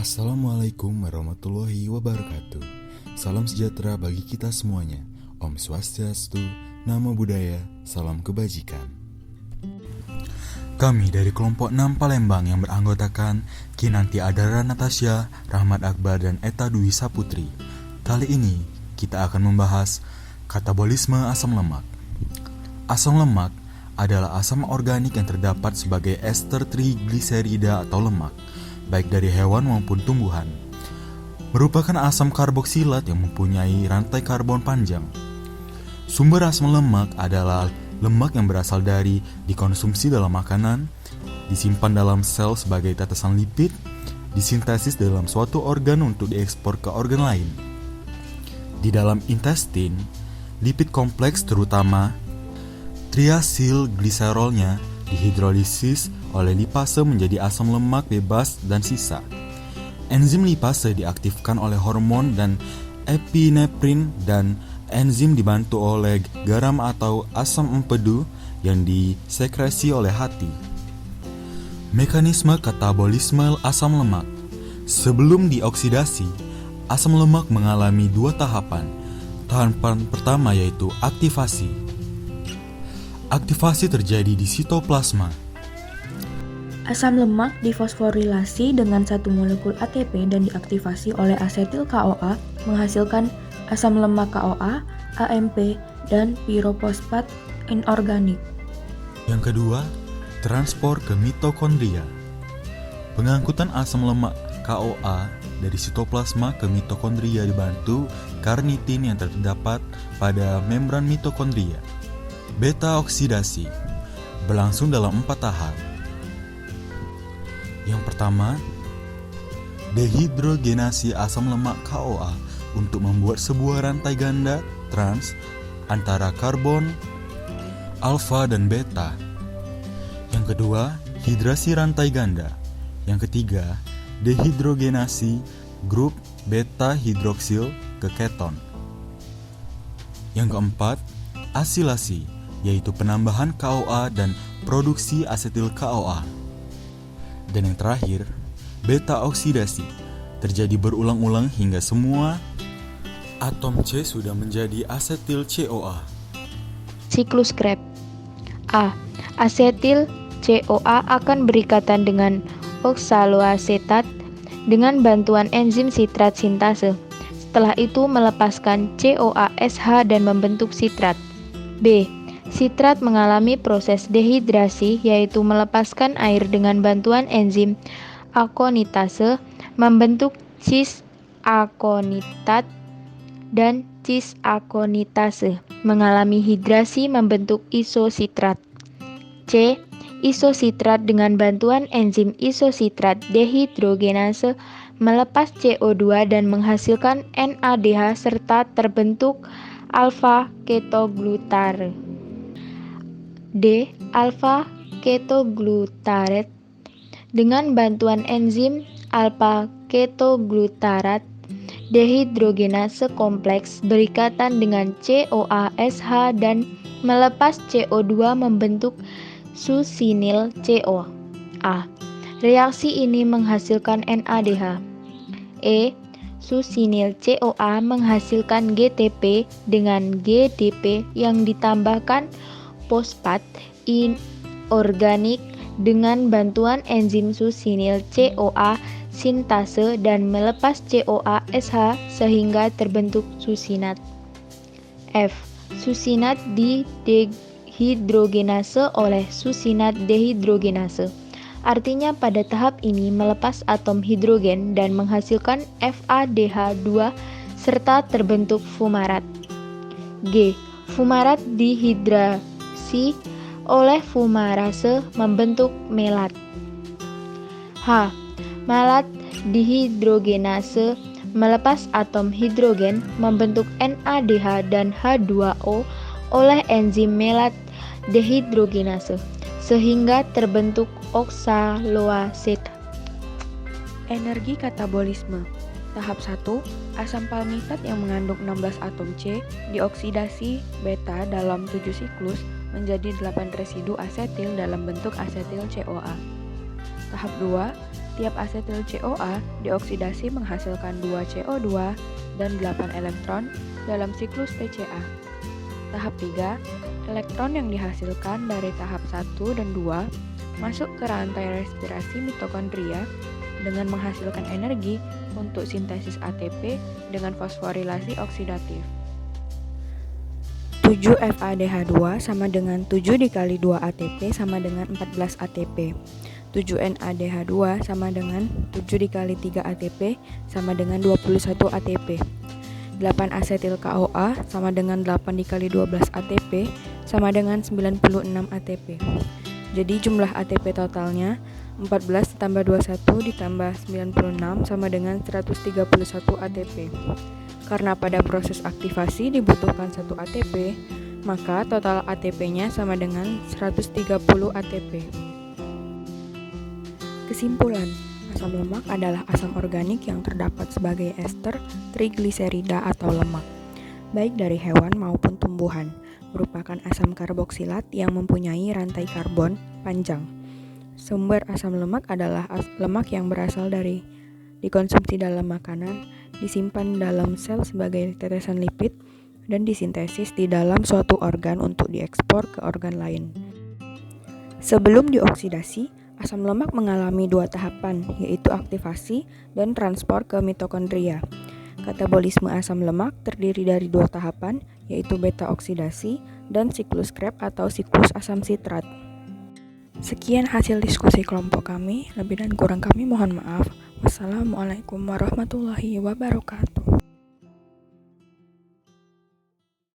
Assalamualaikum warahmatullahi wabarakatuh. Salam sejahtera bagi kita semuanya. Om Swastiastu, Namo Buddhaya, salam kebajikan. Kami dari kelompok 6 Palembang yang beranggotakan Kinanti Adara Natasha, Rahmat Akbar, dan Eta Dwi Saputri. Kali ini kita akan membahas katabolisme asam lemak. Asam lemak adalah asam organik yang terdapat sebagai ester trigliserida atau lemak, baik dari hewan maupun tumbuhan. Merupakan asam karboksilat yang mempunyai rantai karbon panjang. Sumber asam lemak adalah lemak yang berasal dari dikonsumsi dalam makanan, disimpan dalam sel sebagai tetesan lipid, disintesis dalam suatu organ untuk diekspor ke organ lain. Di dalam intestin, lipid kompleks terutama triasilgliserolnya dihidrolisis oleh lipase menjadi asam lemak bebas dan sisa. Enzim lipase diaktifkan oleh hormon dan epinefrin, dan enzim dibantu oleh garam atau asam empedu yang disekresi oleh hati. Mekanisme katabolisme asam lemak. Sebelum dioksidasi, asam lemak mengalami dua tahapan. Tahapan pertama yaitu aktivasi. Aktivasi terjadi di sitoplasma. Asam lemak difosforilasi dengan satu molekul ATP dan diaktifasi oleh asetil CoA menghasilkan asam lemak CoA, AMP, dan pirofosfat inorganik. Yang kedua, transport ke mitokondria. Pengangkutan asam lemak CoA dari sitoplasma ke mitokondria dibantu karnitin yang terdapat pada membran mitokondria. Beta oksidasi berlangsung dalam 4 tahap. Yang pertama, dehidrogenasi asam lemak CoA untuk membuat sebuah rantai ganda trans antara karbon alfa dan beta. Yang kedua, hidrasi rantai ganda. Yang ketiga, dehidrogenasi grup beta hidroksil ke keton. Yang keempat, asilasi, yaitu penambahan CoA dan produksi asetil CoA. Dan yang terakhir, beta oksidasi, terjadi berulang-ulang hingga semua atom C sudah menjadi asetil CoA. Siklus Krebs. A. Asetil CoA akan berikatan dengan oksaloasetat dengan bantuan enzim sitrat sintase. Setelah itu melepaskan CoASH dan membentuk sitrat. B. Sitrat mengalami proses dehidrasi, yaitu melepaskan air dengan bantuan enzim akonitase, membentuk cis-akonitat, dan cis-akonitase mengalami hidrasi, membentuk isositrat. C. Isositrat dengan bantuan enzim isositrat dehidrogenase melepas CO2 dan menghasilkan NADH serta terbentuk alfa-ketoglutarate. D. Alfa-ketoglutarate dengan bantuan enzim alfa-ketoglutarat dehidrogenase kompleks berikatan dengan CoASH dan melepas CO2 membentuk susinil CoA. Reaksi ini menghasilkan NADH. E. Susinil CoA menghasilkan GTP dengan GDP yang ditambahkan fosfat inorganik dengan bantuan enzim susinil CoA sintase dan melepas CoASH sehingga terbentuk susinat. F. Susinat dihidrogenase oleh susinat dehidrogenase. Artinya pada tahap ini melepas atom hidrogen dan menghasilkan FADH2 serta terbentuk fumarat. G. Fumarat dihidrasi oleh fumarase membentuk melat. H. Melat dihidrogenase melepas atom hidrogen membentuk NADH dan H2O oleh enzim melat dehidrogenase sehingga terbentuk oksaloasetat. Energi katabolisme. Tahap 1, asam palmitat yang mengandung 16 atom C dioksidasi beta dalam 7 siklus menjadi 8 residu asetil dalam bentuk asetil CoA. Tahap 2, Tiap asetil CoA dioksidasi menghasilkan 2 CO2 dan 8 elektron dalam siklus TCA. Tahap 3, elektron yang dihasilkan dari tahap 1 dan 2 masuk ke rantai respirasi mitokondria dengan menghasilkan energi untuk sintesis ATP dengan fosforilasi oksidatif. 7 FADH2 sama dengan 7 dikali 2 ATP sama dengan 14 ATP. 7 NADH2 sama dengan 7 dikali 3 ATP sama dengan 21 ATP. 8 asetil KOA sama dengan 8 dikali 12 ATP sama dengan 96 ATP. Jadi jumlah ATP totalnya 14 ditambah 21 ditambah 96 sama dengan 131 ATP. Karena pada proses aktivasi dibutuhkan 1 ATP, maka total ATP-nya sama dengan 130 ATP. Kesimpulan, asam lemak adalah asam organik yang terdapat sebagai ester trigliserida atau lemak, baik dari hewan maupun tumbuhan, merupakan asam karboksilat yang mempunyai rantai karbon panjang. Sumber asam lemak adalah lemak yang berasal dari dikonsumsi dalam makanan, disimpan dalam sel sebagai tetesan lipid, dan disintesis di dalam suatu organ untuk diekspor ke organ lain. Sebelum dioksidasi, asam lemak mengalami 2 tahapan, yaitu aktivasi dan transport ke mitokondria. Katabolisme asam lemak terdiri dari 2 tahapan, yaitu beta oksidasi dan siklus Krebs atau siklus asam sitrat. Sekian hasil diskusi kelompok kami, lebih dan kurang kami mohon maaf. Wassalamualaikum warahmatullahi wabarakatuh.